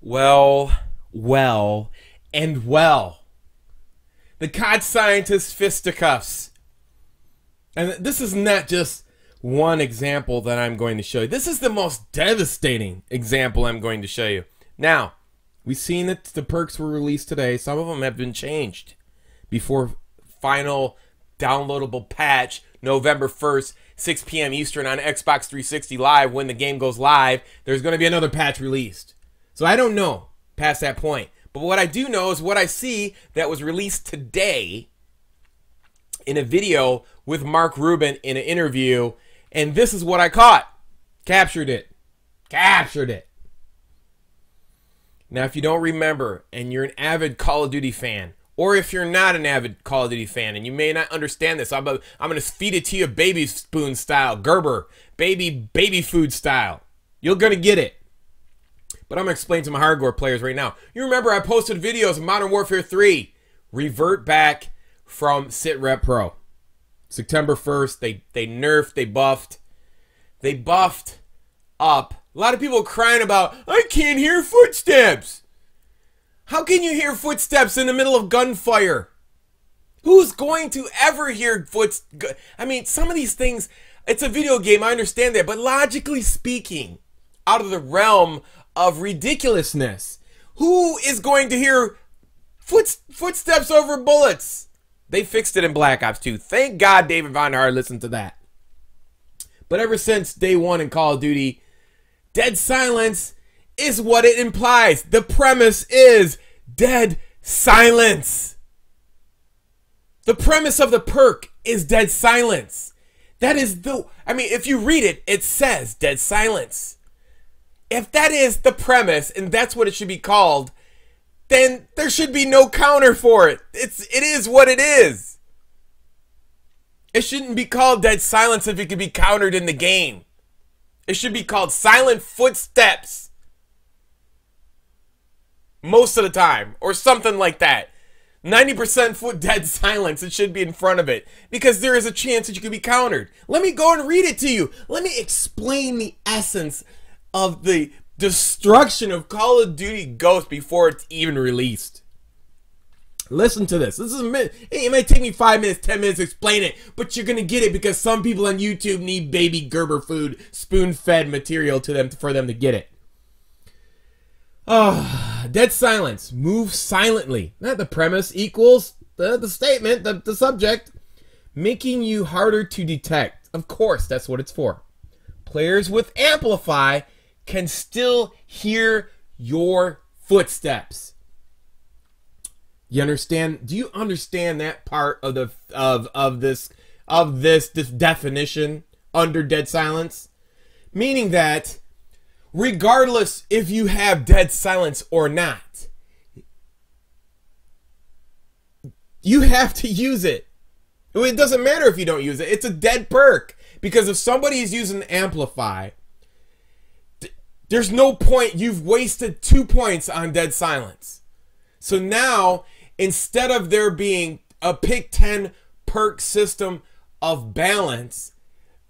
Well, and well. The COD scientist fisticuffs. And this is not just one example that I'm going to show you. This is the most devastating example I'm going to show you. Now, we've seen that the perks were released today. Some of them have been changed before final downloadable patch November 1st, 6 p.m. Eastern on Xbox 360 Live. When the game goes live, there's going to be another patch released. So I don't know past that point. But what I do know is what I see that was released today in a video with Mark Rubin in an interview. And this is what I caught. Captured it. Now, if you don't remember and you're an avid Call of Duty fan, or if you're not an avid Call of Duty fan and you may not understand this, I'm going to feed it to you baby spoon style, Gerber, baby food style. You're going to get it. But I'm going to explain to my hardcore players right now. You remember I posted videos of Modern Warfare 3. Revert back from SitRep Pro. September 1st, they nerfed, they buffed. They buffed up. A lot of people crying about, I can't hear footsteps. How can you hear footsteps in the middle of gunfire? Who's going to ever hear footsteps? I mean, some of these things, it's a video game, I understand that. But logically speaking, out of the realm of ridiculousness, who is going to hear footsteps over bullets? They fixed it in Black Ops 2. Thank God David Vonderhaar listened to that. But ever since day one in Call of Duty, dead silence is what it implies. The premise is dead silence. The premise of the perk is dead silence. That is I mean, if you read it, it says dead silence. If that is the premise, and that's what it should be called, then there should be no counter for it. It is what it is. It shouldn't be called dead silence if it could be countered in the game. It should be called silent footsteps. Most of the time. Or something like that. 90% dead silence, it should be in front of it. Because there is a chance that you could be countered. Let me go and read it to you. Let me explain the essence of the destruction of Call of Duty Ghost before it's even released. Listen to this. This is a minute. Hey, it might take me 5 minutes, 10 minutes to explain it, but you're gonna get it because some people on YouTube need baby Gerber food, spoon-fed material to them for them to get it. Dead silence. Move silently. Not the premise equals the statement, the subject, making you harder to detect. Of course, that's what it's for. Players with Amplify can still hear your footsteps. You understand? Do you understand that part of the this definition under dead silence? Meaning that regardless if you have dead silence or not, you have to use it. It doesn't matter if you don't use it. It's a dead perk. Because if somebody is using Amplify, there's no point. You've wasted 2 points on dead silence. So now, instead of there being a pick 10 perk system of balance,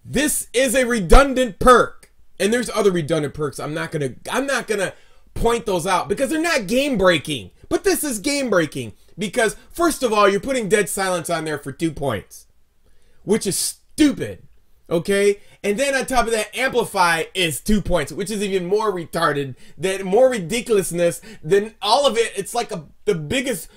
this is a redundant perk. And there's other redundant perks. I'm not gonna point those out because they're not game breaking. But this is game breaking because first of all, you're putting dead silence on there for 2 points, which is stupid. Okay, and then on top of that, Amplify is 2 points, which is even more retarded, more ridiculousness than all of it. It's like the biggest,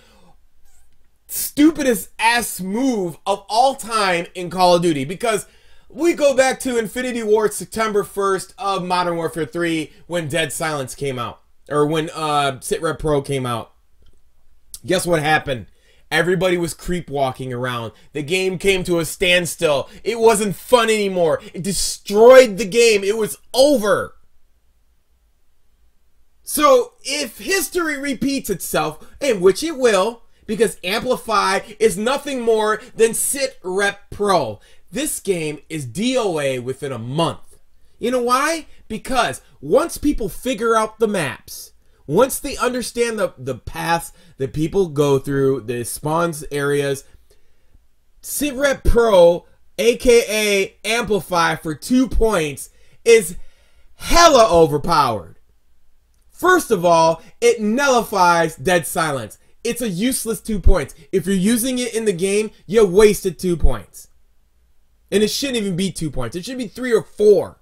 stupidest ass move of all time in Call of Duty. Because we go back to Infinity Ward September 1st of Modern Warfare 3 when Dead Silence came out, or when SitRep Pro came out. Guess what happened? Everybody was creep walking around. The game came to a standstill. It wasn't fun anymore. It destroyed the game. It was over. So if history repeats itself, and which it will, because Amplify is nothing more than SitRep Pro, this game is DOA within a month. You know why? Because once people figure out the maps, once they understand the paths that people go through, the spawns areas, SitRep Pro, aka Amplify for 2 points, is hella overpowered. First of all, it nullifies dead silence. It's a useless 2 points. If you're using it in the game, you wasted 2 points. And it shouldn't even be 2 points. It should be 3 or 4.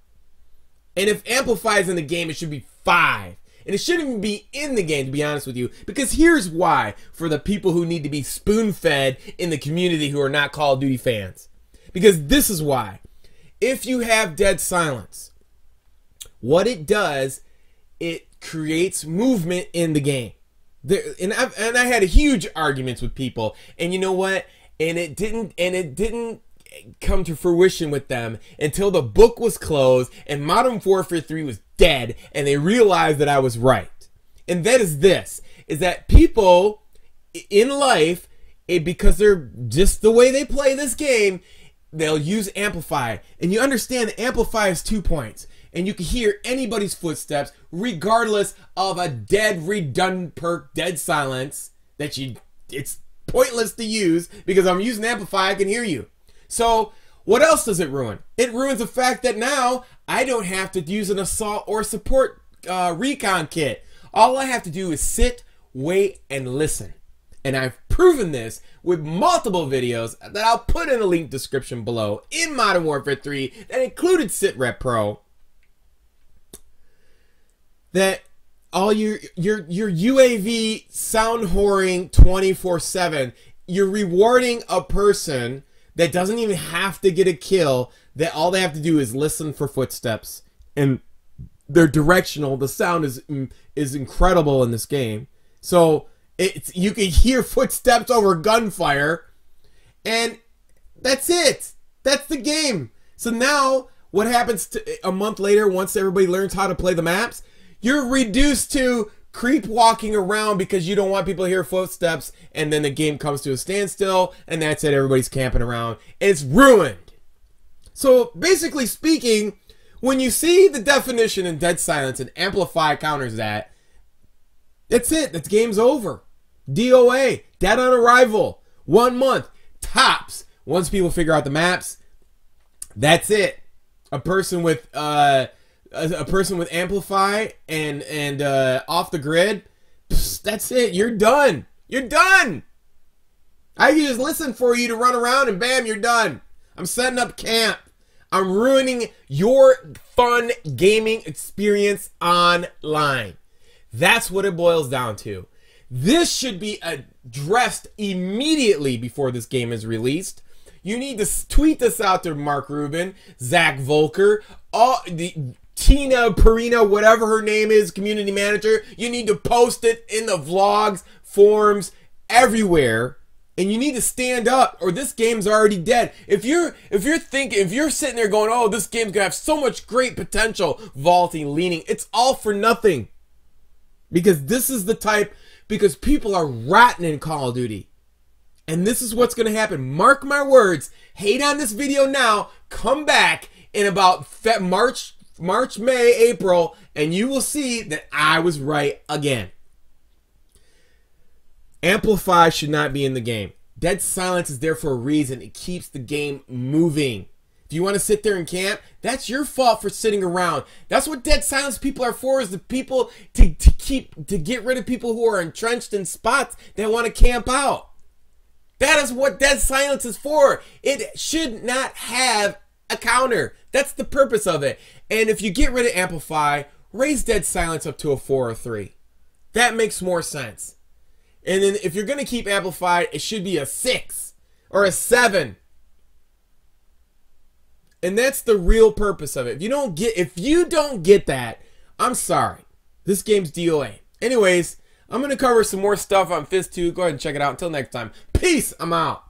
And if Amplify is in the game, it should be 5. And it shouldn't even be in the game, to be honest with you. Because here's why, for the people who need to be spoon-fed in the community who are not Call of Duty fans. Because this is why. If you have dead silence, what it does, it creates movement in the game. And I had huge arguments with people, and you know what? And it didn't come to fruition with them until the book was closed and Modern Warfare 3 was dead, and they realized that I was right. And that is this: is that people in life, because they're just the way they play this game, they'll use Amplify, and you understand that Amplify is 2 points. And you can hear anybody's footsteps regardless of a dead redundant perk, dead silence, that it's pointless to use because I'm using Amplify, I can hear you. So what else does it ruin? It ruins the fact that now I don't have to use an assault or support recon kit. All I have to do is sit, wait, and listen. And I've proven this with multiple videos that I'll put in the link description below in Modern Warfare 3 that included SitRep Pro. That all your UAV sound whoring 24/7, you're rewarding a person that doesn't even have to get a kill, that all they have to do is listen for footsteps, and they're directional. The sound is incredible in this game. So you can hear footsteps over gunfire, and that's it. That's the game. So now what happens a month later, once everybody learns how to play the maps? You're reduced to creep walking around because you don't want people to hear footsteps, and then the game comes to a standstill, and that's it. Everybody's camping around, and it's ruined. So basically speaking, when you see the definition in dead silence and Amplify counters that, that's it. That game's over. DOA, dead on arrival. 1 month tops. Once people figure out the maps, that's it. A person with Amplify and off the grid, that's it. You're done. You're done. I can just listen for you to run around and bam, you're done. I'm setting up camp. I'm ruining your fun gaming experience online. That's what it boils down to. This should be addressed immediately before this game is released. You need to tweet this out to Mark Rubin, Zach Volker, Tina Perina, whatever her name is, community manager. You need to post it in the vlogs, forums, everywhere, and you need to stand up, or this game's already dead. If you're sitting there going, "Oh, this game's gonna have so much great potential," vaulting, leaning, it's all for nothing. Because this is the type, because people are rotten in Call of Duty. And this is what's gonna happen. Mark my words. Hate on this video now. Come back in about March, May, April, and you will see that I was right again. Amplify should not be in the game. Dead silence is there for a reason. It keeps the game moving. If you want to sit there and camp, that's your fault for sitting around. That's what dead silence people are for, is the people to get rid of people who are entrenched in spots that want to camp out. That is what dead silence is for. It should not have a counter. That's the purpose of it. And if you get rid of Amplify, raise dead silence up to a 4 or 3. That makes more sense. And then if you're going to keep Amplify, it should be a 6 or a 7. And that's the real purpose of it. If you don't get that, I'm sorry. This game's DOA. Anyways, I'm going to cover some more stuff on Fizz 2. Go ahead and check it out. Until next time. Peace. I'm out.